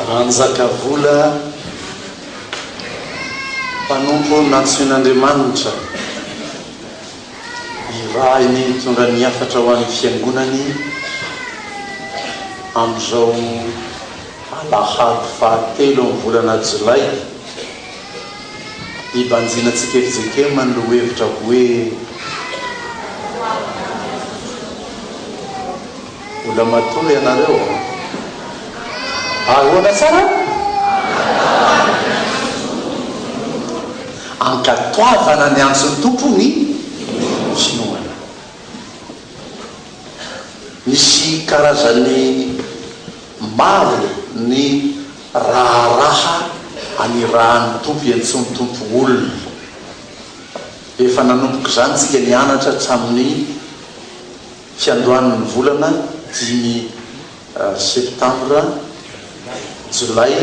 ranjaka vola mpanompo natsoen'Andriamanitra irahiny mitondra ny afatra ho an'ny fiangonany amin'izao alahady fahatelo amin'ny volana Jolay ibanjinatsika efijekem manolo hevitra hoe ola matory ianareo ahoana tsara ankatoavana ny antsony tompony finoana misy karazany maro ny raharaha anirahany tompo iantsony tompo olona efa nanomboka zany tsika nianatra hatramin'ny fiandohan'ny volana 10 septambra Jolay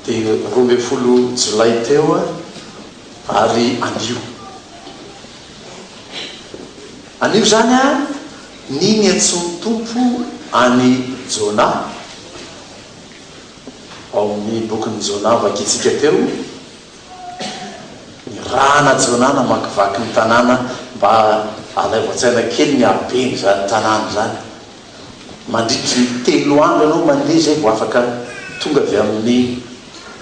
dia 12 Jolay teo ary anio zany niny antsony tompo any Jona ao amin'ny bokin'ny Jona vakitsika teo ny rahana Jona namakivaky ny tanàna mba alaivoantsaina kely ny abeny zany tanàna zany mandritry ny 3 andro anao mandeha zay vo afaka tonga avy amin'ny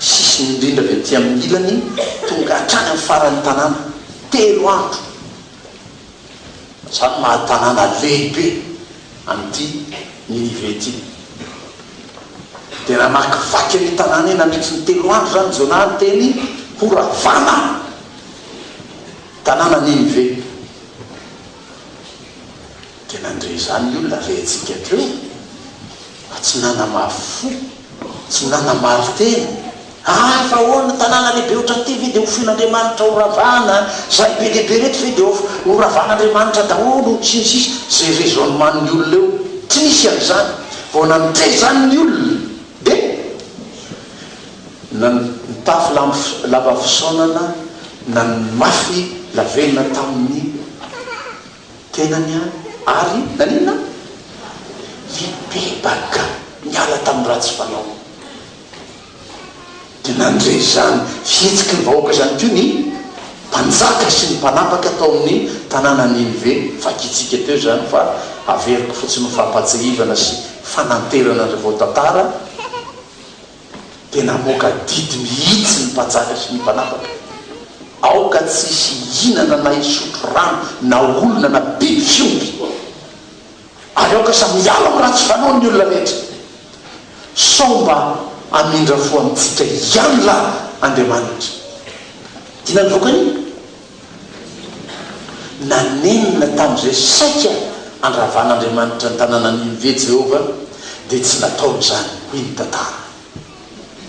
sisiny indrindra avy aty amin'ny ilany tonga hatrany amin'ny faran'ny tanàna 3 andro zany mahatanàna lehibe amin'ity Ninive ity dia namakivaky ny tanàna eny nandritry ny 3 andro zany Jona ny teny horavana tanàna Ninive dia nandre zany ny olona rehtsika teo tsy nanamafo tsy nanamariteny fa hoana tanàna lehibe ohatranyity ve dia hofin'Andriamanitra horavana zay be lehibe reto ve dia horavan'Andriamanitra daholo tsisy zay raisonnement ny olona eo tsy misy an'izany vao nandre zany ny olona dia nitafy lava fisaonana namafy lavelona tamin'ny tenany ary nanina mibebaka miala tamin'ny ratsy fanao dia nandre zany fihetsiky ny vahoaka zany teo ny mpanjaka sy ny mpanapaka tao amin'ny tanàna Ninive vakitsika teo zany fa averiko fotsiny fahampatsahivana sy fananterana ny vaotantara dia namoaka didy mihitsy ny mpanjaka sy ny mpanapaka aoka tsisy hinana na isotro rano na olona na biby fiompy ary aoka samy miala amin'ny ratsy fanao ny olona rehetra somba amindra fo amintsika ihany la Andriamanitra tina nyvokany nanenina tamin'izay saika andravan'Andriamanitra ny tanàna Ninive Jehova dia tsy nataony zany hoe ny tantara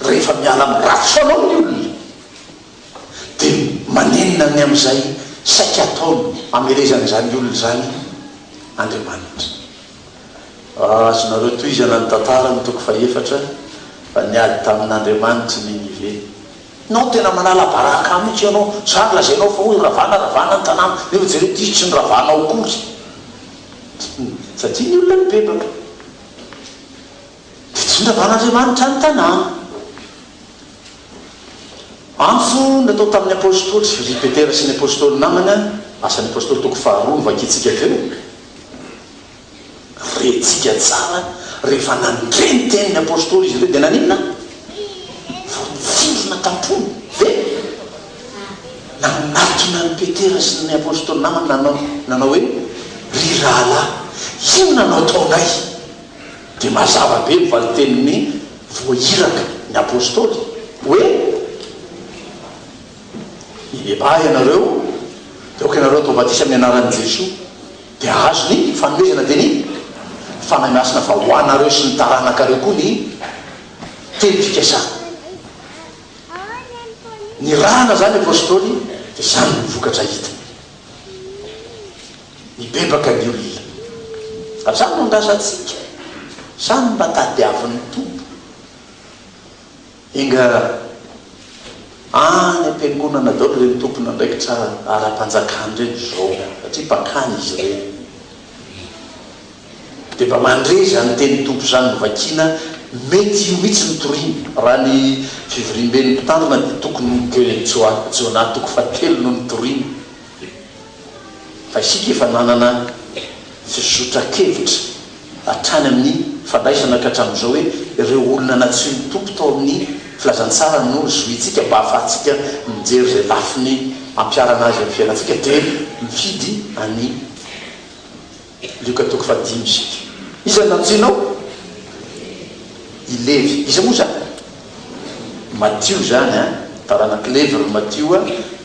rehefa miala amin'ny ratsy fanao ny olona dia manenina ny amin'izay saika ataony amelezan'izany olona zany Andriamanitra azonareo toizana ny tantara mitoko fahefatra fa niady tamin'Andriamanitra Ninive nao tena manala baraka mihitsy ianao zany lazainao fa hoe ravana ny tanàna nefa jereo ty tsy ny ravanao kory satria ny olona mibebaka dia tsy nravan'Andriamanitra ny tanàna antso natao tamin'ny apôstôly Philippe Petera sy ny apôstôly namana asan'ny apôstôly toko 2 vakitsika teo retsika tsara rehefa nandreny tenin'ny apôstôly izy ireo dia naninona voatsilona tampony dia nanatona ny Petera sy ny apôstôly namana nanao hoe ry rahalahy ino nanao taonay dia mazava be mivaly tenin'ny voahiraka ny apôstôly hoe ilebaha ianareo dia oka ianareo atao batisa amin'ny anaran'i Jesoa dia azo ny fanomezana dia ny fanahy masina fa hoanareo sy ny taranakareo koa ny teny fikasana ny rahana zany apôstôly dia zany mivokatra hita mibebaka ny olona ary zany nondrasantsika zany mba tadiavin'ny tompo inga any am-piangonana daholo reny tompona ndraikitra ara-panjakany reny zao satria mpakany izy reny dia mba mandre zany teny tompo zany novakina mety io mihitsy nytoriny raha ny fivirimben'ny mpitandrina dia tokony jona toko fatelo no nytoriny fa isika efa nanana fizotrakevitra hatrany amin'ny fandraisana ka hatramin'izao hoe ireo olona natsy ny tompo tao amin'ny filazantsara no zoitsika mba hahafahantsika mijery zay lafiny ampiarana azy amin'ny fiainantsika dia mifidy any lioka toko fadimy isika iza nanjinao ilevy iza moa zany Matio zany a taranakilevy ry Matio a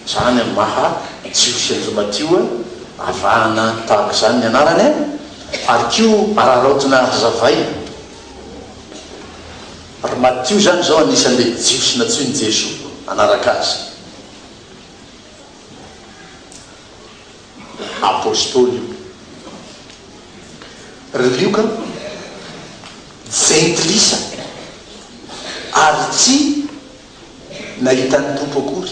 zany maha jiosy andro Matio a avahana tahaka zany ny anarany ary kio araraotina zavay ry Matio zany zao anisan'le jiosy natsoiny Jeso anaraka azy apôstôly ry Lioka jentilisa ary tsy nahitany tompo akory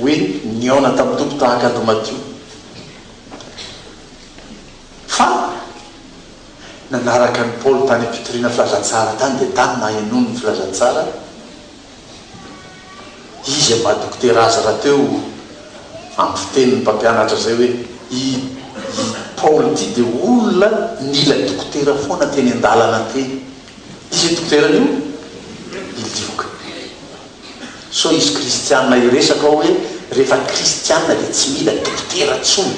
hoe niaona tamin'ny tompo tahaka andro Matio fa nanaraka ny Paoly tany ampitoriana filazantsara tany dia tany nahenony ny filazantsara izy madokotera azy raha teo amin'ny fitenin'ny mpampianatra zay hoe i Paoly ty dia olona nila dokotera foana teny an-dalana teny izy dokoteran'io ilioka so izy kristianina iresaka ao hoe rehefa kristianina dia tsy mila dokotera tsony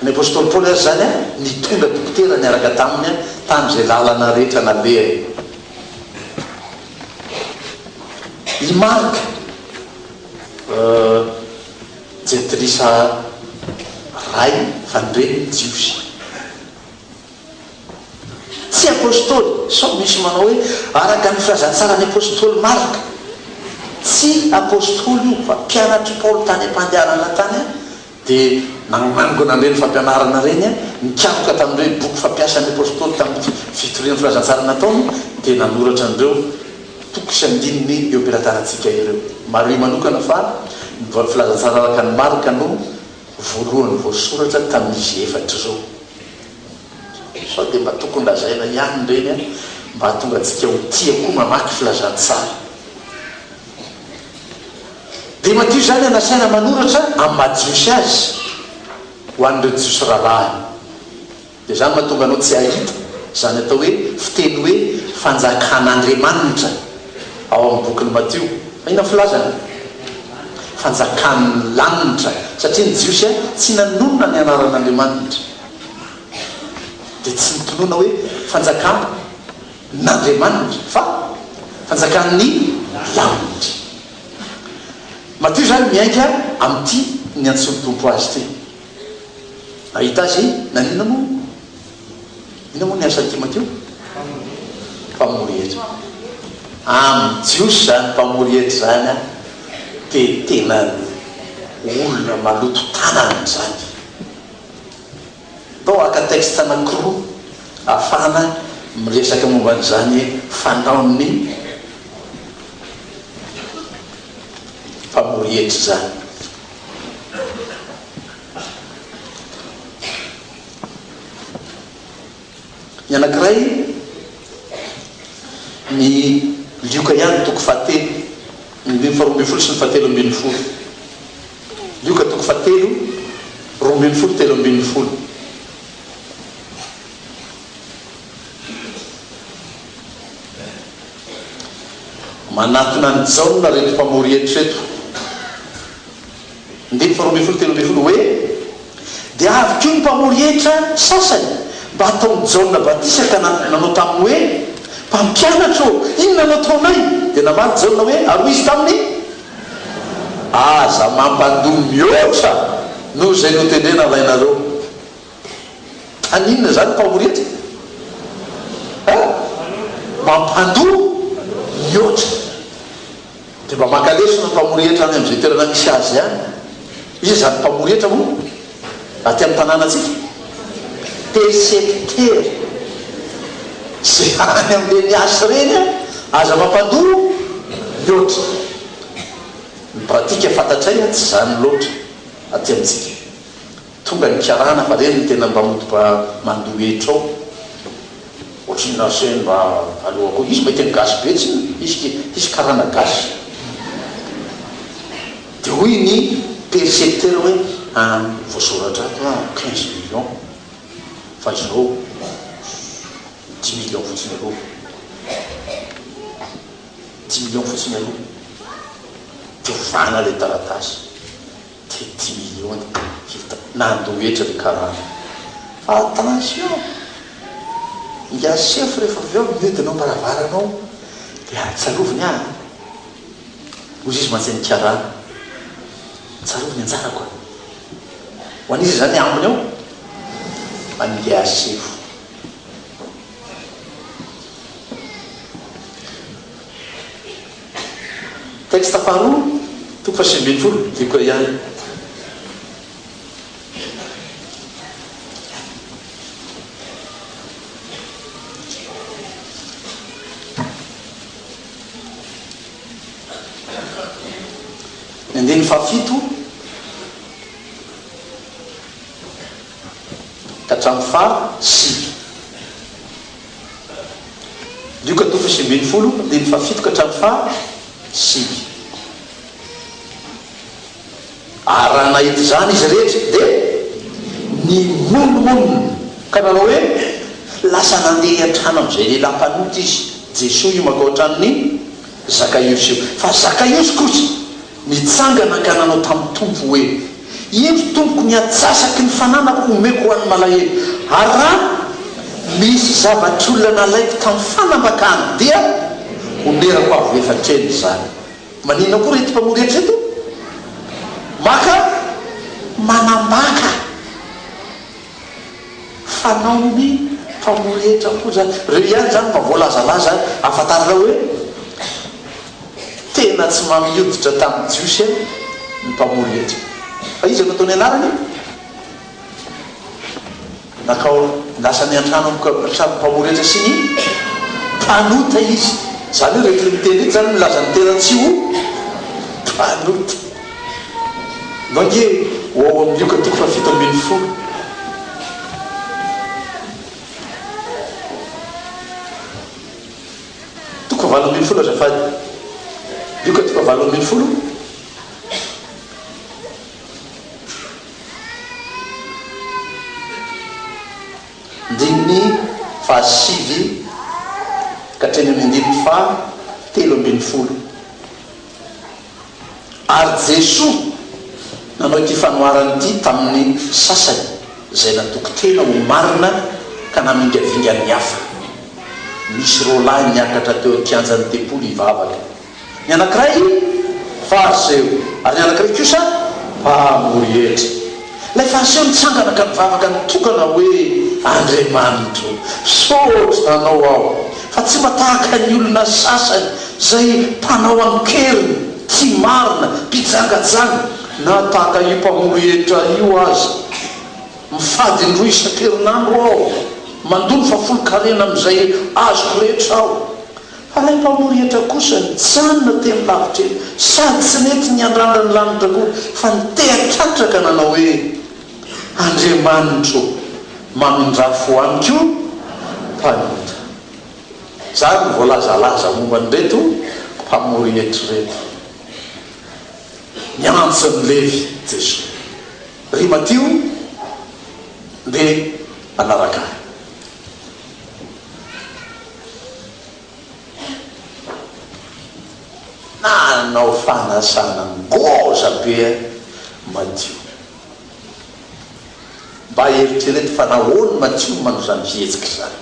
ny apôstôly Paoly azy zany a nitondra dokotera niaraka taminy a tamin'izay lalana rehetra naleha i Marka jentilisa ray fandreny jiosy tsy apôstôly so misy manao hoe araka ny filazantsara ny apôstôly Marka tsy apôstôly io fa mpianatry Paoly tany am-pandehanana tany a dia namango nandreny fampianarana reny a nikamoka tamin'ireo boky fampiasan'ny apôstôly tamin'ny fitoriana filazantsara nataony dia nanoratra an'ireo toko sy andininy eo am-pilatanantsika ireo maro manokana fa ny filazantsara araka ny Marka no voalohany voasoratra tamin'izy efatra zao sao dia mba tokony lazaina ihany reny a mba hatonga antsika ho tia koa mamaky filazantsara dia Matio zany anasaina manoratra amin'ny majiosy azy ho an'ireo jiosy rarahy dia zany mahatonga anao tsy ahita zany atao hoe fiteny hoe fanjakan'Andriamanitra ao amin'ny bokin'ny Matio ina filazana fanjakan'ny lanitra satria ny jiosy a tsy nanonona ny anaran'Andriamanitra dia tsy nitonona hoe fanjakana n'Andriamanitra fa fanjakan'ny lanitra Matio zany miainga amin'ity ny antsony tompo azy ty nahita azy nanina moa ina moa ny asan'ity Matio mpamorietra amin'ny jiosy zany mpamorietra zany a dia tena olona maloto tanany zany tao aka texte anakiroa ahafahana miresaka momba an'izany fanaon'ny mpamorietra zany ny anakiray ny lioka ihany toko fahatelo ny faharoambin'ny folo sy ny fahatelo ambin'ny folo lioka toko fahatelo roambin'ny folo telo ambin'ny folo manatona ny jaona reto mpamorietra reto ndiny faharoambin'ny folo telo ambin'ny folo hoe dia avy keo ny mpamorietra sasany mba ataony jaona batisa ka nanao taminy hoe mpampianatra o ino nanao taonay dia namaly jaona hoe aroa izy taminy aza mampandoa mihoatra noho zay notendrena lainareo aninona zany mpamorietra mampandoa mihoatra dia mba mankaleso no mpamorietra any amin'izay toerana misy azy ihany izy zany mpamorietra moa aty amin'ny tanànatsika percepteur zay any amin'le ny asy reny a aza mampandoa mihoatra ny pratika fantatray a tsy zany loatra aty amintsika tonga ny karana fa reny ny tena mba motomba mandohetra ao ohatra akotrina sen mba alohako izy mahiteny gasy be tsy izy karana gasy de hoy ny percepteur hoe voasoratra ato 15 millions fa izinao 10 millions fotsiny aloha 10 millions fotsiny aloha de ovana le taratasy de 10 millions hita nandohetra le karana attention ia chef rehefa avy eo miodinao mbaravaranao de tsaroviny ozy izy mantsy ny karana tsaroviny anjara koa ho an'izy zany ambiny ao mandeha sefo texte faharoa toko fasimbiny folo de koa ihany andeny fahafito ka hatramy fa sivy lioka toko fasimbiny folo andeny fahafito ka hatramy fa sivy raha nahity zany izy rehetra de ny monomonony ka nanao hoe lasa nandeha an-trano am'izay lelam-panoty izy jesoa io makao an-tranony Zakaios io fa Zakaios kosa mitsangana ka nanao tamin'ny tompo hoe ino tompoko ny atsasaky ny fananako omeko ho an'ny malahelo raha misy zavatr'olona nalaiko tamin'ny fanambakana dia omerako avy efatreny zany manina koa rety mpamoretra eto maka manambaka fanaony mpamoretra koa zany reo ihany zany mba voalazalaza afatarina hoe tena tsy mamioditra tamin'ny jiosy ny mpamoretra fa izy nataony anarany nakao lasany an-trano trano mpamoretra sy ny mpanota izy zany hoe rehefa miteny eky zany milaza ny tena-tsy ho mpanota nange ho ao amin'ny lioka toko fa 7 toko fa 8 azafady lioka toko fa 8 ndininy fa 7 ka hatreny amin'ny andininy fa 13 ary Jesoa nanao ity fanoharany ity tamin'ny sasany zay natoko tena ho marina ka namingavingan'ny hafa misy ro lahy niakatra teo an-kianjan'ny tempoly hivavaka ny anankiray fariseo ary ny anankiray kosa mpamorietra lay fariseo nitsangana ka mivavaka nitokana hoe Andriamanitro sotry nanao aho fa tsy matahaka ny olona sasany zay mpanao ankeriny tsy marina mpijangajanga na tahaka io mpamorietra io azy mifady ndroa isan-kerinandro aho mandony fa 10 karena am'izay azoko rehetra aho fa lay mpamorietra kosa nijanona teny lavitra eny sady tsy nety ny andrana ny lanitra koa fa nitehakantraka nanao hoe Andriamanitro mamindrafo amiko mpanota zany voalazalaza momba ny reto mpamorietra reto miantso ny levy Jesoa ry matio de manaraka nanao fanasana ngoza be Matio mba eritrereto fa nahoany Matio manao zany fihetsiky zany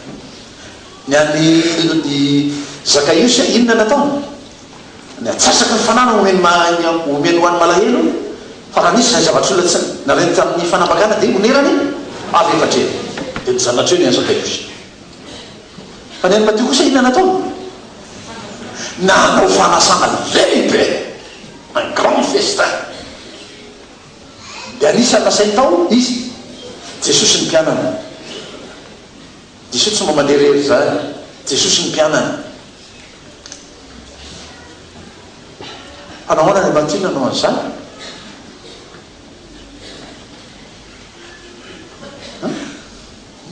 ny any Zakaios inona nataony ny atsasaky ny fanana omeny ho an'ny malahelo fa raha nisy zay zavatr'olona tsy nareny tamin'ny fanambakana de onerany avy efatreny de nizanatreo ny Zakaios fa ny any Matio kosa inona nataony nanao fanasana lehibe un grand festin de anisany nasay tao izy Jesosy ny mpianana Jesosy tsy mba manderery zany Jesosy ny mpianana anahoana ny Matio nanao an'izany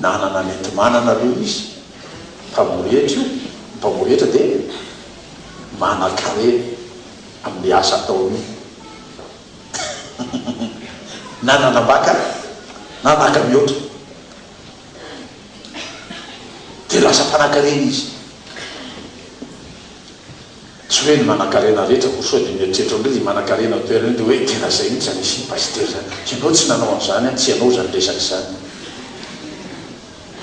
nanana mety manana aloha izy mpamorehitra io mpamorehitra dia manakare amin'ny asa ataony na nanambaka na naka mihoatra dia lasa mpanakarena izy tsy hoe ny manakarena rehetra ko soa dia mieritreritra ndray manakarena toerana dia hoe tena zay mihitsy zany isy pasteur zany ianao tsy nanao an'izany tsy ianao zany resaka izany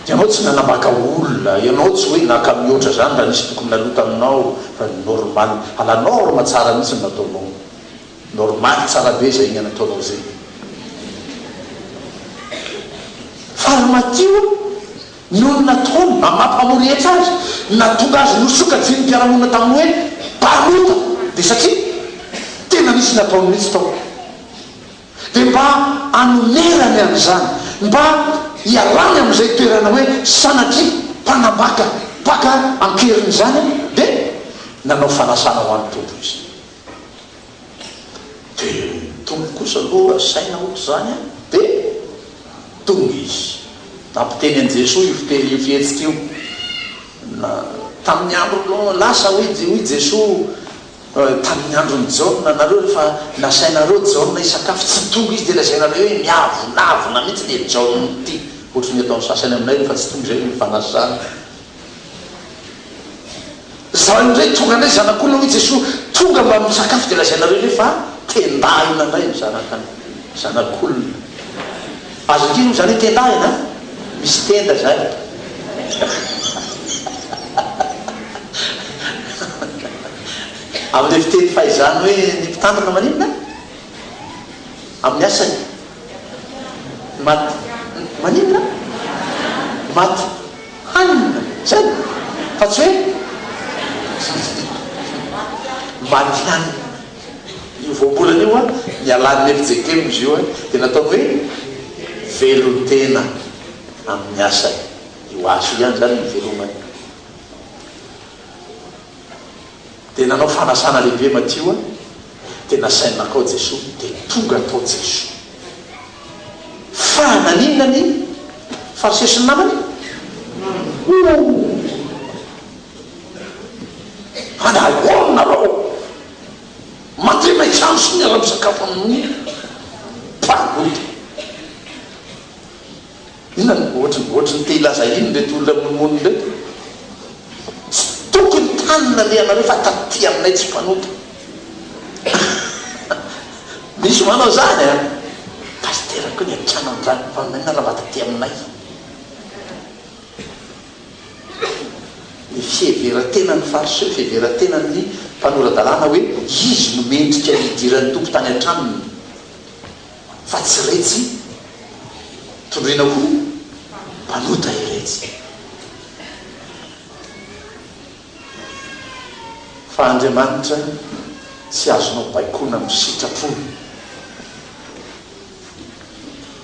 ianao tsy nanambaka olona ianao tsy hoe naka mihoatra zany raha nisy tokony nalota aminao fa normal ala norma tsara mihitsy ny nataonao normal tsara be zay igny nataonao zay fahamatio noho nataony mampamorehitra azy natonga azy nosokatsy ny mpiaramonina tamin'ny hoe parota dia satria tena misy nataony mihitsy tao dia mba anomerany am'izany mba hialany am'izay toerana hoe sanatry mpanambaka baka ankeriny zany dia nanao fanasana ho an'ny tompo izy dia tompo kosa aloha saina ohatr' zany dia tonga izy nampiteny an' Jesosy io fihetsika io tamin'ny andro lasa hoe Jesosy tamin'ny androny jaona nareo rehefa nasainareo jaona isakafo tsy tonga izy dia lazainareo hoe miavonavona mihitsy le jaona ty ohatry ny ataon'ny sasany aminay rehefa tsy tonga zay mifanasana zaho indray tonga indray zanak'olona hoe Jesosy tonga mba misakafo dia lazainareo rehefa tendahina indray zanak'olona azokino zany hoe tendahina misy tenda zay amin'le fiteny fahaizany hoe ny mpitandrina maninona amin'ny asany maty maninona maty hanina zay fa tsy hoe maty hanina io voambolana io a mialan'ny efijekemo izy io a dia nataony hoe velotena amin'ny asany io aso ihany zany ny velomany dia nanao fanasana lehibe matio a dia nasainakao Jesosy dia tonga atao Jesosy fa naninona ny farisesy ny namany anahoana nareo mandeha maitsano sy miara misakafo amin'ny mpangota inona ohatry ny te hilaza iny ndraty olona monomono ndraty tsy tokony tanina le anareo fa taty aminay tsy mpanota misy manao zany a pastera koa ny atrana an'izany fa maina raha mba taty aminay ny fieveratena ny fariseo fieveratena ny mpanoradalàna hoe izy no mendrika hidiran'ny tompo tany an-tranony fa tsy retsy tondrena ho mpanota iretsy fa Andriamanitra tsy azonao baikona amin'ny sitrapony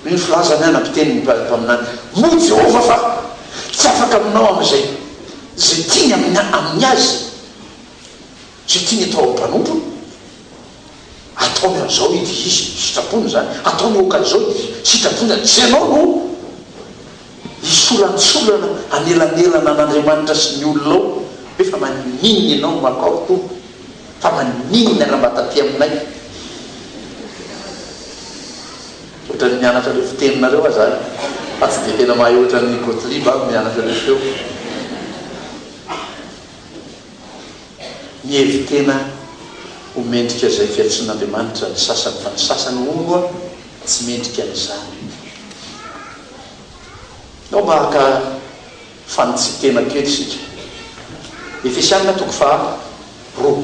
ny filazany any ampiteny mpaminany mo Jehova fa tsy afaka aminao amin'izay zay tiany amin'ny azy zay tiany atao ampanondro ataony an'izao izy sitrapony zany ataony okan'izao izy sitrapony zany tsy anao no isolansolana anelanelana an'Andriamanitra sy ny olonao hoe fa maninina ianao makao tompo fa maninina raha mba taty aminay ohatrany mianatra le fiteninareo azany fa tsy dia tena mahay ohatran'ny Gottlieb aby mianatra le feo mievitena ho mendrika zay fiatsin'Andriamanitra ny sasany fa ny sasany oloa tsy mendrika an'izany nao mahaka fanitsitena kely sika Efesianina toko faha roa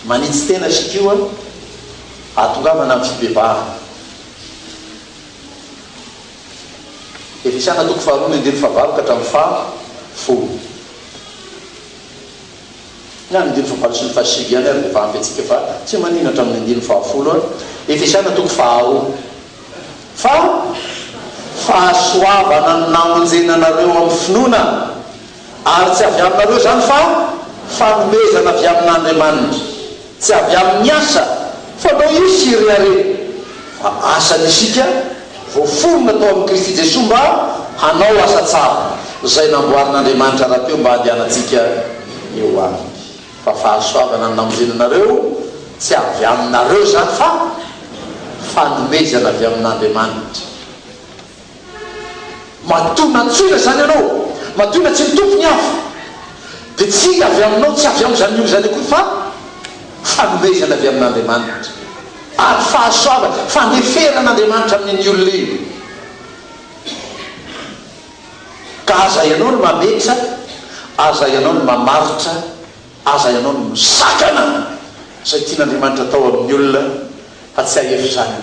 manitsy tena sika io a atongavana amin'ny fibebahana Efesianina toko faha roa ny andiny fahavalo ka hatramin'ny faha folo ny andiny fahavalo sy ny fahasivy ihany ary dia fahampy atsika fa tsy manina hatramin'ny andiny fahafolo a Efesianina toko faha roa fa fahasoavana ny namonjenanareo amin'ny finoana ary tsy avy aminareo zany fa fanomezana avy amin'Andriamanitra tsy avy amin'ny asa fa nao io sireare fa asany isika voaforona tao amin'ny Kristy Jesosy mba hanao asa tsara zay namboarin'Andriamanitra rahateo mba handehanantsika eo aminy. Fa fahasoavana ny namonjenanareo tsy avy aminareo zany fa fanomezana avy amin'Andriamanitra. Matona tsoina zany ianao, matona tsy mitompony hafa dia tsy avy aminao, tsy avy amin'izany olo zany koa fa fanomezana avy amin'Andriamanitra. Ary fahasoavana, fandeferan'Andriamanitra amin'ny olona io. Ka aza ianao no mametra, aza ianao no mamaritra, aza ianao no misakana zay tian'Andriamanitra atao amin'ny olona, fa tsy ahefy zany.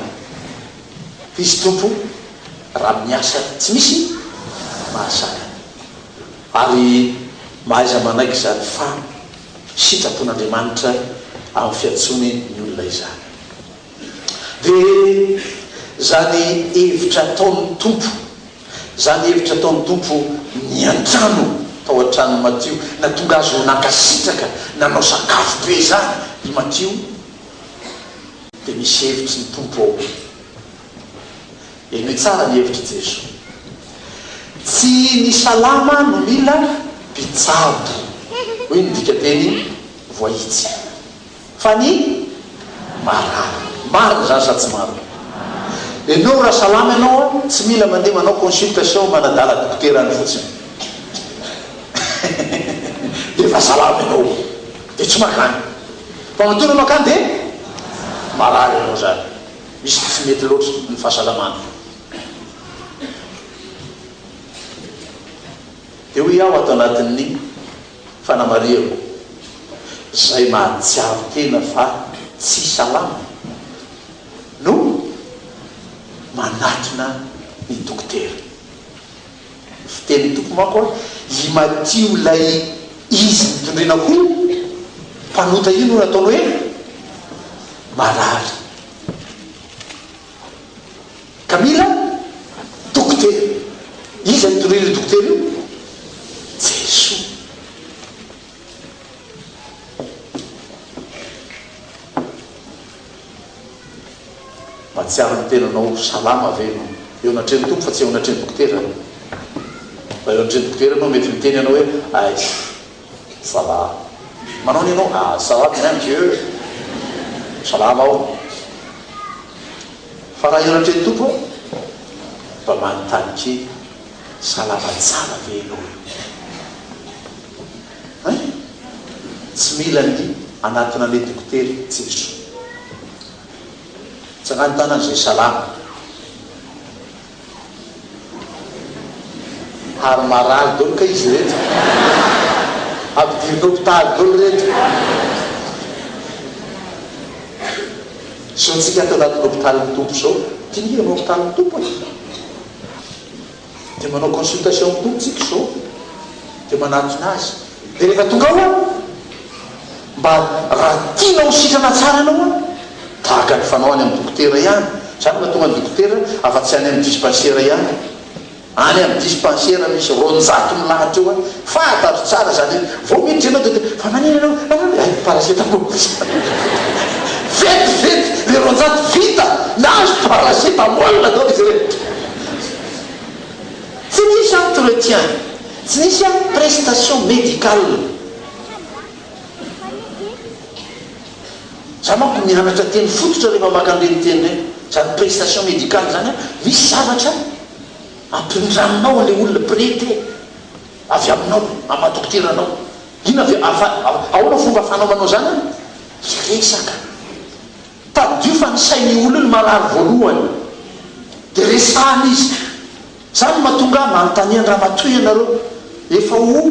Izy tompo raha miasa tsy misy mahasakana, ary mahaiza manaiky zany fa sitrapon'Andriamanitra amin'ny fiantsony ny olona izany. Dia zany hevitra ataon'ny tompo, zany hevitra ataon'ny tompo ny an-trano tao an-trano Matio, na tonga azy ho nankasitraka nanao sakafo be zany i Matio, dia misy hevitry ny tompo ao. Eny tsara ny hevitry Jesosy, tsy ny salama no mila mpitsabo, hoy ny dika teny voahitsy, fa ny marary. Marina zany sa tsy marina? Ianao raha salama ianao tsy mila mandeha manao consultation manadala dokoterany fotsiny. Dia efa salama ianao dia tsy makany, fa matoa makany dia marary ianao zany, misy tsy mety loatra ny fahasalamana. Dia hoy aho atao anatin'ny fanamariako zay mahatsiaro tena fa tsy salama no manatona ny dokotera. Fiteny tompo manko i Matio lay izy mitondrena koa mpanota io no nataony hoe marary, ka mila dokotera. Iza mitondrena dokotera io? Jesosy. Mahatsiaro ny tenanao salama veno eo anatreny tompo fa tsy eo anatreny dokotera. Fa eo anatreny dokotera anao mety miteny anao hoe ay ça va, manao ny anao ça va bien Dieu, salama ao. Fa raha eo anatreny tompo mba manontany kely, salama tsara ve ianao? Tsy mila ny anatona le dokotera Jesosy. Tsy agnanontana an'izay salama. Ary marary dolo ka izy reto, ampidirina hôpitaly dolo reto. So tsika atao anatin'ny hôpitaly ny tompo zao, tinia amin'ny hôpitaly ny tompo e. Dia manao consultation ny tompo tsika zao, dia manatona azy. Dia rehefa tonga ao a, mba raha tianao sitrana tsara anao a, tahaka ny fanao any amin'ny dokotera ihany. Zany mahatonga ny dokotera afa-tsy any amin'ny dispensaire ihany, any amin'ny dispensaire misy ronjato milahatra eo a, fantaro tsara zany vao miditra ianao dia fa manina anao ay paracetamol vetivety le ronjato vita nazo paracetamol atao izy rehetra. Tsy nisy entretien, tsy nisy prestation médicale. Za manko mianatra teny fototra rehefa maka an'ireny teny reny, zany prestation médicale zany a, misy zavatra ampindranonao le olona prete avy aminao amadokoteranao. Ina avy ahoana fomba fanaovanao zany? Resaka tadio fa ny sain'ny olona ny marary voalohany dia resahana izy. Zany mahatonga manontaniany raha matoy ianareo, efa ho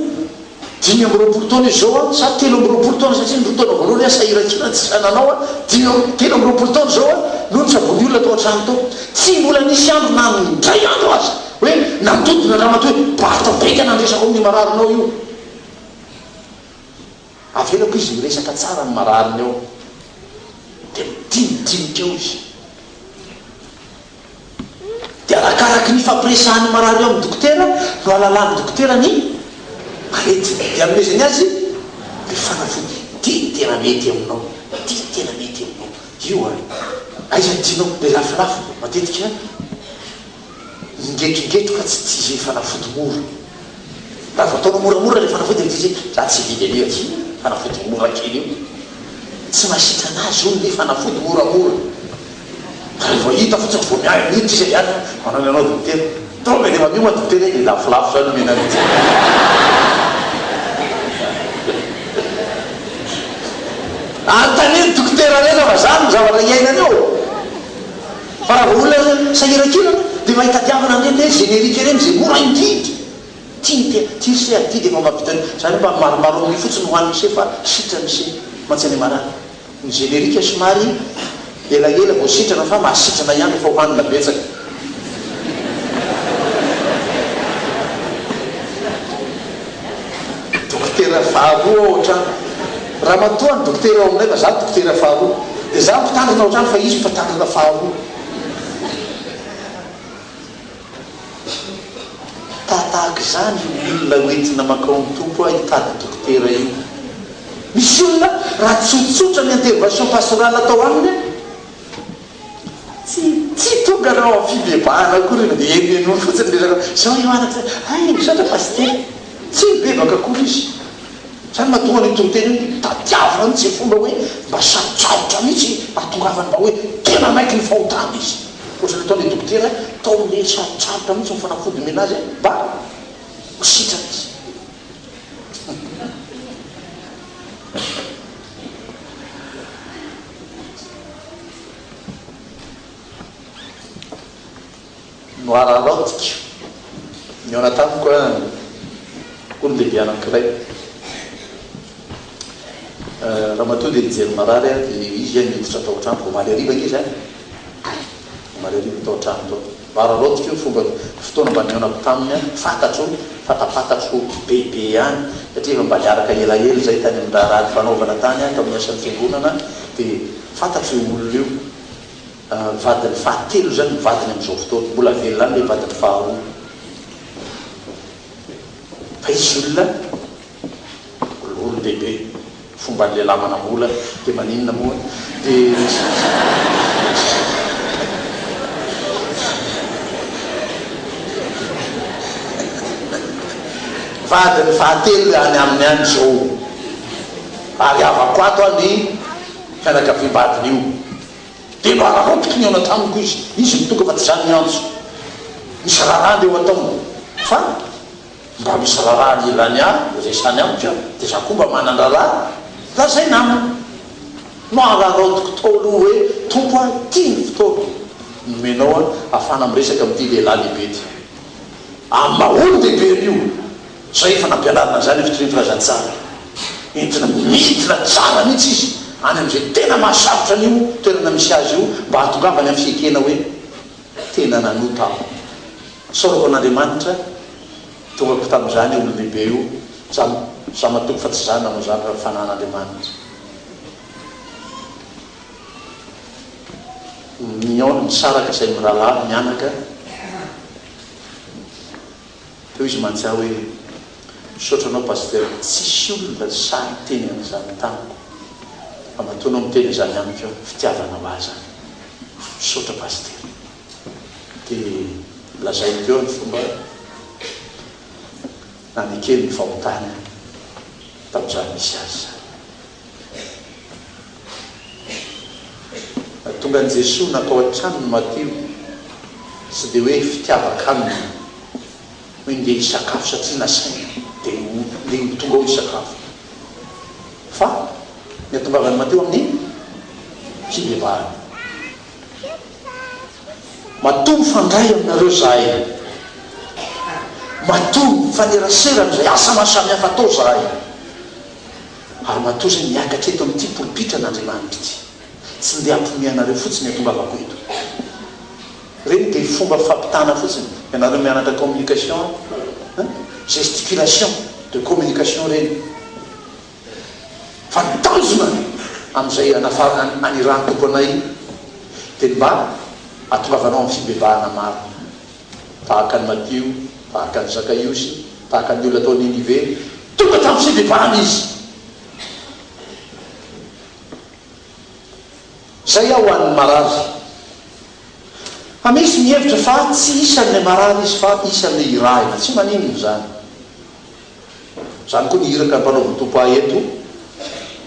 5 amby 20 taona izy zao a, sa 3 amby 20 taona satria ny taona voalohany a sahiratsina tsy sananao a, 3 amby 20 taona zao a no ny savony olona tao an-trano tao. Tsy mbola nisy andro na ndray andro azy hoe nantodina raha matoy bata beka nandresaka ao ny mararinao io. Avelako izy miresaka tsara ny marariny ao, dia mitinidinika eo izy. Dia arakaraky ny fampiresahany marary eo amin'ny dokotera no ahalalany dokotera ny arety. Dia amezany azy le fanafody, ty tena mety aminao, ty tena mety aminao io a. Aiza ny tianao le lafilafo matetika ngetrogetro ka tsy tia zay fanafody mora raha vao ataonao moramora le fanafody tia zay za tsy vidy anio aty fanafody mora kely io tsy mahasitra anazy olo le fanafody moramora raha vao hita fotsiny vao miahy mity zay any manao anao dokotera tao me le mamio ma dokotera le lafolafo zany mena mity antany dokotera rena fa zany zavatra iainany eo fa raha vao olona sahirakirana dia mahitadiavana andreny générique reny zay mora indrindra tia se ady dia mampitany zany mba maromaro amin'ny fotsiny hoaniny se fa sitrany se mantsy any marany ny générique somary elaela vao sitrana fa mahasitrana ihany fa hoanina betsaka dokotera faharoa ohatrany raha matoa ny dokotera ao aminay fa za dokotera faharoa dia za mpitandrina ohatrany fa izy mpitandrina faharoa tahaka zany olona hoentina makao ny tompo a hitady dokotera io misy olona raha tsotsotra ny intervention pastorale atao aminy tsy tonga nao fibebahana kory dia enenony fotsiny le zao io anaka ay satra paster tsy mibebaka kory izy zany mahatonga ny dokotera io tadiavina ny tsy fomba hoe mba sarotsarotra mihitsy ahatongavany mba hoe tena maiky ny fahotana izy ohatrany ataon'ny dokotera tao amle sarotsarotra mihitsy ny fanafody menazy mba ho sitrana izy no araraotika ny ao anatamiko a olon-dehibe anankiray raha matoa dia nijery marary a dia izy any miditra atao an-trano vao maly ariva izy any maly ariva atao an-trano tao araraotika io fomba fotoana mba niaonako taminy a fatapatatro bebe any satria efa mba liaraka elaela zay tany amin'ny raha raha fanaovana tany a tamin'ny asan'ny fiangonana dia fantatro io olona io vadiny fahatelo zany mivadiny amin'izao fotoana mbola velona any le vadiny faharoa fa izy olona olo bebe fomba n'le lamanambola dia maninona moa dia vadiny fahatelo any amin'ny any zao ary avako ato any fianakaviam-badiny io dia no ararotiky ny ao anatamiko izy mitonga fa tsy zany miantso misy rarany eo ataony fa mba misy rarany ilany a resany amiko dia za koa mba manan-draraha la zay namana no ararotiko tao aloha hoe tompo a tia ny fotoana nomenao a ahafana miresaka amin'ity lehilahy lehibe ty amin'ny maolo lehibe io zay efa nampianarina zany fitoriny firazantsara entina midina tsara mihitsy izy any am'izay tena mahasarotra an'io toerana misy azy io mba hatongavany amin'ny fiekena hoe tena nanota aho saorako an'andriamanitra tongako tamin'izany olo lehibe io za matoko fa tsy zany nanao zany raha fanan'andriamanitra misaraka zay mirahalahy mianaka teo izy mantsia hoe misaotranao paster tsisy olona sary teny amin'izany taniko fa matonao miteny zany amiko fitiavana ho azy any misaotra paster dia lazaiko eo ny fomba nanekely ny fahotany tamin'izany misy azy tonga an' Jesosy natao an-trano ny Mateo tsy dia hoe fitiavaka aminy hoe ndeha hisakafo satria nasaina dia ndeha tonga ho hisakafo fa ny atongavany Mateo amin'ny fibebahana matoa mifandray aminareo zahay matoa mifanerasera amin'izay asa mahasamy hafa atao zahay ary matoa zay miakatra eto amin'ity polipitra n'Andriamanitra ity tsy ndeha ampomianareo fotsiny atongavako eto reny dia fomba fampitana fotsiny ianareo mianatra communication gesticulation de communication reny fa nitanjona amin'izay anirany toko anay dia mba atongavanao amin'ny fibebahana maro tahaka ny Mateo tahaka ny Zakaiosy tahaka ny olona atao Ninive tonga tamin'ny fibebahana izy zay aho ho an'ny marary fa misy mihevitra fa tsy isan'le marary izy fa isan'le irahina tsy maninony zany koa ny hiraka mpanaovy tompo ahy eto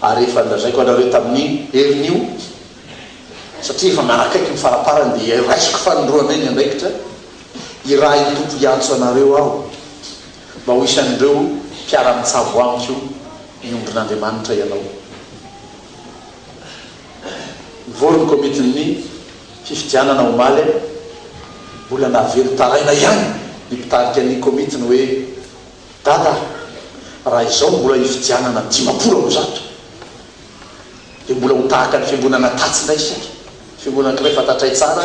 ary efa ndazaiko anareo tamin'ny herin'io satria efa mianakaiky ny faraparany dia raisiko fanondroana eny andraikitra irahy tompo iantso anareo aho mba ho isan'ireo mpiara-mitsavo amiko ny ombon'Andriamanitra ianao. Nivorony komitin'ny fifidianana omaly mbola navelo taraina ihany ny mpitarika ny komitiny hoe dada raha izao mbola hifidianana 500 dia mbola ho tahaka ny fiangonana tatsy ndray isika fiangonana kiray fantatray tsara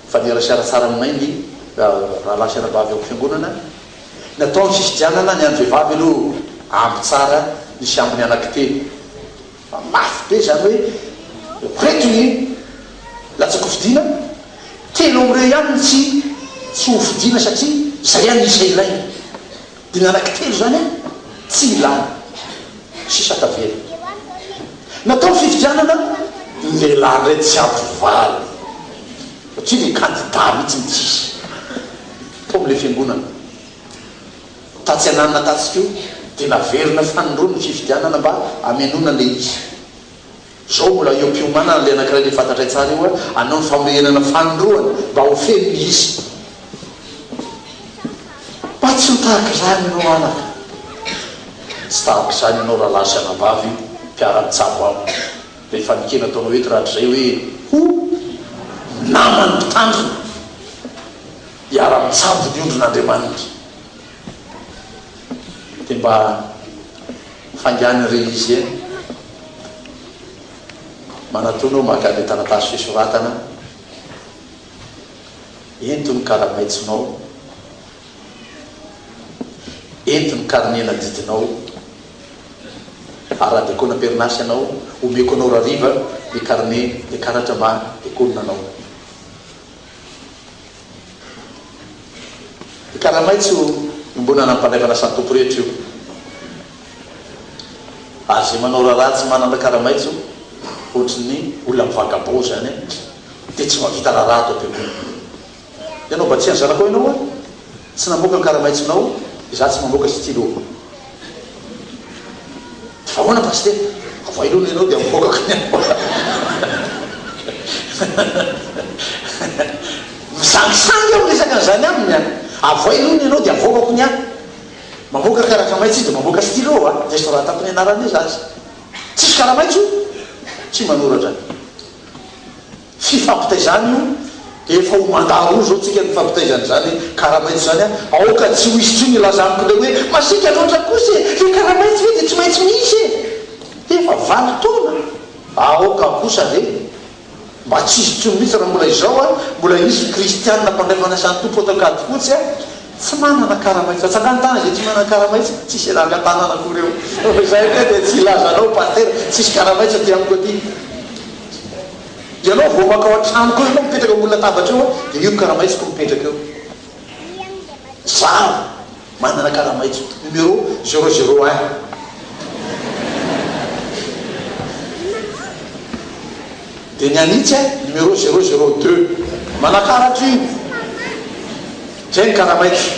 fa nirasiaratsara aminay ny rahalahy siarabavy ao fiangonana natao ny fifidianana ny andro vehivavy aloha ampy tsara nisy ambiny anankitelo fa mafy be zany hoe reto ny latsako fidina telo am'ireo ihany tsy ho fidina satria zay ihany isa ilaina dia ny anankitelo zany tsy ilany sisa tavela natao ny fifidianana ny lehilahy ndray tsy ampivaly satria le kandida mihitsy mitsisy to am'le fiangonana tatsy ananina tatsika io dia naverina fanondroa ny fifidianana mba amenona le izy zao mbola eo mpiomanana le anankiray le fantatray tsara io a anao ny famerenana fanondroany mba ho feno ny izy mba tsy mitahaka zany ianao anaka tsy tahaka zany ianao raha lasy anabavy mpiara-mitsabo ao rehefa nikena ataonao eto rahatr' zay hoe ho namany mpitandrina iara-mitsabo ny ondron'Andriamanitra dia mba fangany re izy eny manatoanao mahakany tanatasy fisoratana ento ny karamaitsonao ento ny karnena didinao ary raha dekona perinasy anao omeko anao rariva le karne le karatra ma dekonina anao le karamaitso mbona nampanaivana sany tompo rehetra io ary zay manao raharatsy manana karamaitso ohatrany olona mivagabao zany dia tsy mavita raharato ampiakona ianao mba tsy anzanako ianao tsy namoaka ny karamaitsonao za tsy mamoaka stylo fa hoana paster avoailona ianao dia mivokako ny misangisangy aho resaka an'izany aminy a avoailona ianao dia avokako ny any mamoaka karamaitso dia mamoaka stylo dia soratako ny anarany zazy tsisy karamaitso tsy manoratra fifampitaizany io efa ho mandaro zao tsika ny fifampitaizany zany karamaitso zany aoka tsy ho isitry ny lazamiko le hoe masika loatra kosa le karamaitso hoe dia tsy maintsy misy efa valy taona aoka kosa re mba tsy isitry mihitsy raha mbola izao mbola misy kristianina mpandraivana sany tompo atokady fotsy tsy manana karamaitso atsanganytana zay tsy manana karamaitso tsisy rangatanana koreo zay koa dia tsy ilazanao paster tsisy karamaitso ty amiko aty ianao vao makao an-tranoko eo ianao mipetraka olona tabatra eo dia io karamaitsoko mipetraka eo zaho manana karamaitso numéro 001 dia ny anitsy numéro 002 manakaratra io zay ny karamaitso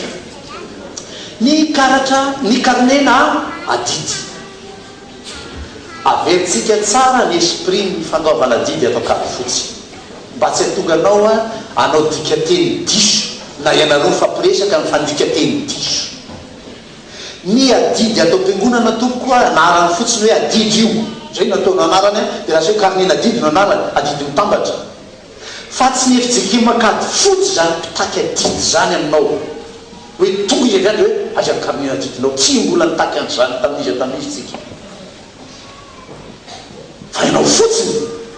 ny karatra ny karnena adidy averintsika tsara ny esprit ny fandoavana didy atao kady fotsy mba tsy atonganao anao dikateny diso na ianareo fampiresaka ny fandikateny diso ny adidy atao mpiangonana tompoko anarany fotsiny hoe adidy io zay nataona anarany dia raha hoe karnena adidy no anarany adidy mitambatra fa tsy ny efijekemakady fotsy zany mpitaky adidy zany aminao hoe tonga izy avy any hoe aza ny karnena adidinao tsy mbola nitaky an'izany tamin'izy tamin'izy tsika fa ianao fotsiny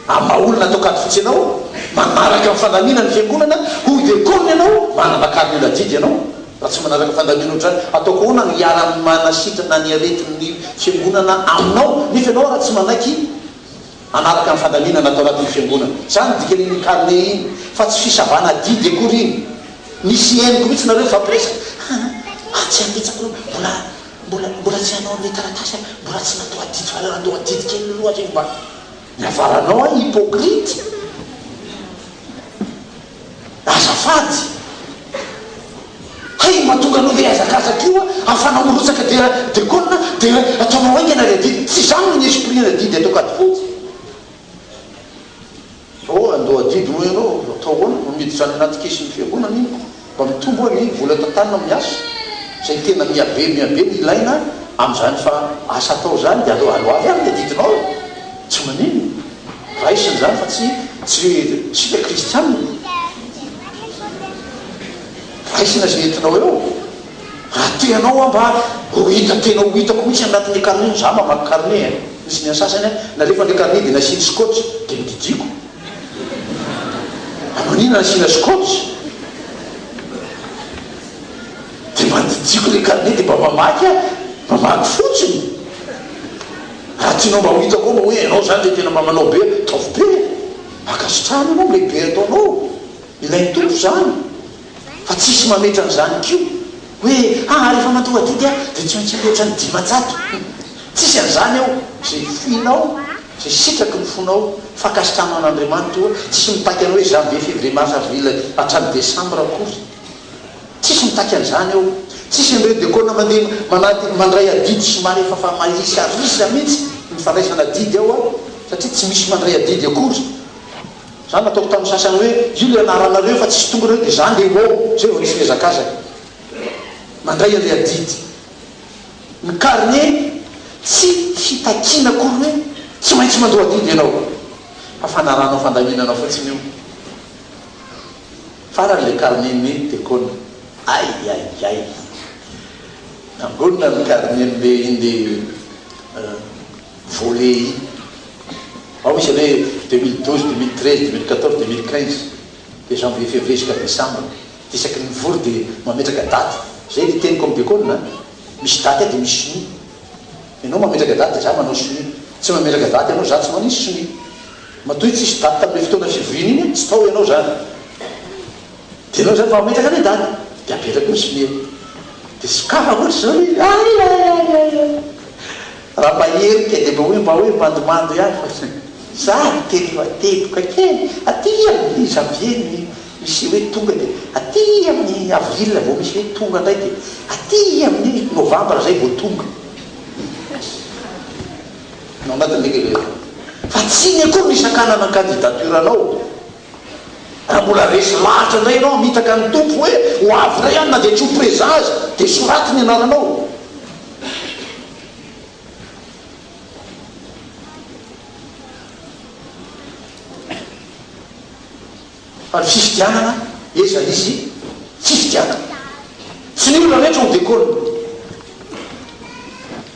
amaolona atao kady fotsy ianao manaraka ny fandamina ny fiangonana ho dekony ianao manana karnena didy ianao raha tsy manaraka fandamina ohatrany ataoko hoana ny iara-manasitrana ny aretin'ny fiangonana aminao nefa ianao raha tsy manaiky anaraka ny fandaminana atao anatin'ny fiangonana zany dikan'iny karne iny fa tsy fisavana didy akory iny nisy eniko mihitsy nareo fampiresaka tsy anditsako mbola tsy anao an'le taratasy mbola tsy natao adidy fa natao adidy kely loatra mba nyavaranao hypocrite aza azafady hay mahatonga anao le azakazaka io a afanamorotsaka de kona de ataonao aingana le adidy tsy zany ny esprit ny adidy atao kady fotsy andao adidy moa ianao atao hoana mamiditra zany anaty kesy ny fiangonana iny mba mitombo ny vola tantanina miasa zay tena miabe ny ilaina am'izany fa asa atao zany de aleo aloavy any le adidinao tsy manino raisiny zany fa tsy le kristianina raisina zay entinao eo raha teanao mba hita tena ho hitako mihitsy anatin'ny carnet za mamaky carnet misy ny asasany na rehefa le carnet de nasiny scotch de mididiko amanina nasina scotch de mandidiko le carnet de mba mamaky fotsiny raha tianao mba ho hitako mba hoe anao zany le tena mba manao be taovy be akasitrahany anao lehibe ataonao ilainy tompo zany fa tsisy mametra an'izany kio hoe rehefa matoa adidy de tsy maintsy metra ny 500 tsisy an'izany ao zay fihinao zay sitraky ny fonao fa akasitrahana an'Andriamanitra tsisy mitaky anao hoe janvier février mars avril hatrany décembre akory tsisy mitaky an'izany ao tsisy an'ireo dekona mandeha mandray adidy somary efa fa malisarisa mihitsy nyfandraisana adidy ao satria tsy misy mandray adidy akory zany nataoko tamin'ny sasany hoe io le anaranareo fa tsisy tonga reo de zany le o zay vo nisy lezakazaka mandray an'le adidy ny carnet tsy fitakina akory hoe tsy maintsy mandoa adidy ianao fa fanaranao fandaminanao fotsiny io faran'le carnet ny dekona ay angonina ny carnet le iny volet i ao misy hoe 2012 2013 2014 2015 de janvier février jusqu'à décembre de isaky ny vory de mametraka daty zay le teniko amy dekona misy daty de misy soni ianao mametraka daty de za manao soni tsy mametraka daty ianao za tsy manisy soni matoy tsisy daty tamile fotoana fivoriny iny tsy tao ianao zany de anao zany fa mametraka ny daty de apetraky ny soni de sokafa ohatsy zao hoe raha maheriky de mba hoe mandomando ihany fa za teny mateboka kely aty amin'ny janvier misy hoe tonga de aty amin'ny avril vao misy hoe tonga ndraiky aty amin'ny novembre zay vao tonga no anatin'le fa tsy ny akory nisakanana candidature anao raha mbola resy lahatra indray anao mitaka ny tompo hoe ho avy ray any na de tsy ho présage de soraty ny anaranao fa ny fifidianana eza izy fifidianana tsy ny olona rehetra ho dekona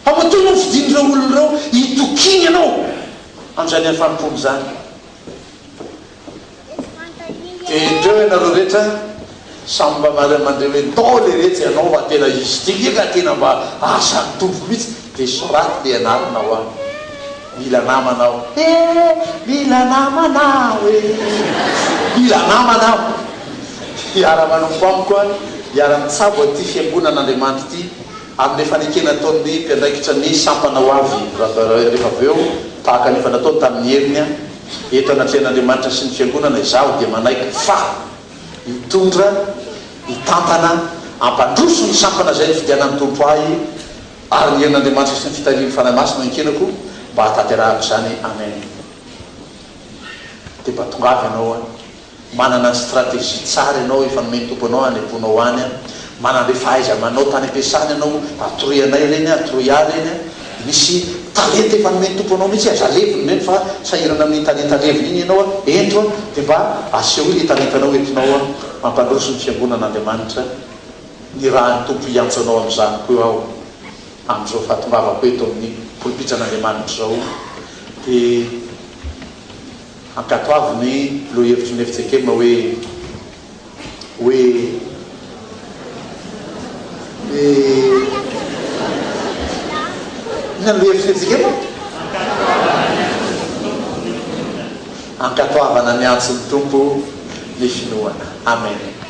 fa matoy no fidin'ireo olona reo hitokiny ianao am'izany any fanompony zany de ndreo ianareo rehetra samy mba mandreo hoe tao le rehetra ianao fa tena izy tiky ka tena mba asany tompo mihitsy de soraty le anaranao any mila namanao mila namanao mila namanao iara-manompo amiko a iara-mitsabo aty fiangonan'Andriamanitra ity amin'le fanekena ataon'ny mpiandraikitra ny sampanao avy rehefa avy eo tahaka nefa nataony tamin'ny heriny a eto anatrehan'Andriamanitra sy ny fiangonana izaho dia manaiky fa hitondra hitantana ampandroso ny sampana zay ny fidianan'ny tompo ahy ary ny herin'Andriamanitra sy ny fitarian'ny fanahy masina ankenako mba hataterahako zany amen de mba tonga avy ianao manana ny stratégie tsara ianao efa nomeny tompo anao aneponao any manana le fahaiza manao tany ampiasany ianao atoroy anay reny atoroy a reny misy talenta efa nomeny tompo anao mihitsy azaleviny meny fa sahirana amin'ny talenta leviny iny ianao ento de mba aseho le talentanao entinao mampandroso ny fiangonan'Andriamanitra ny raha ny tompo iantso anao am'izany koa ao am'izao fahatongavako eto amin'ny polipitran'Andriamanitra zao de ankatoaviny lo hevitry ny efitsekema hoe inona lo hevitry ny efitsekema ankatoavana ny antso ny tompo ny finoana amen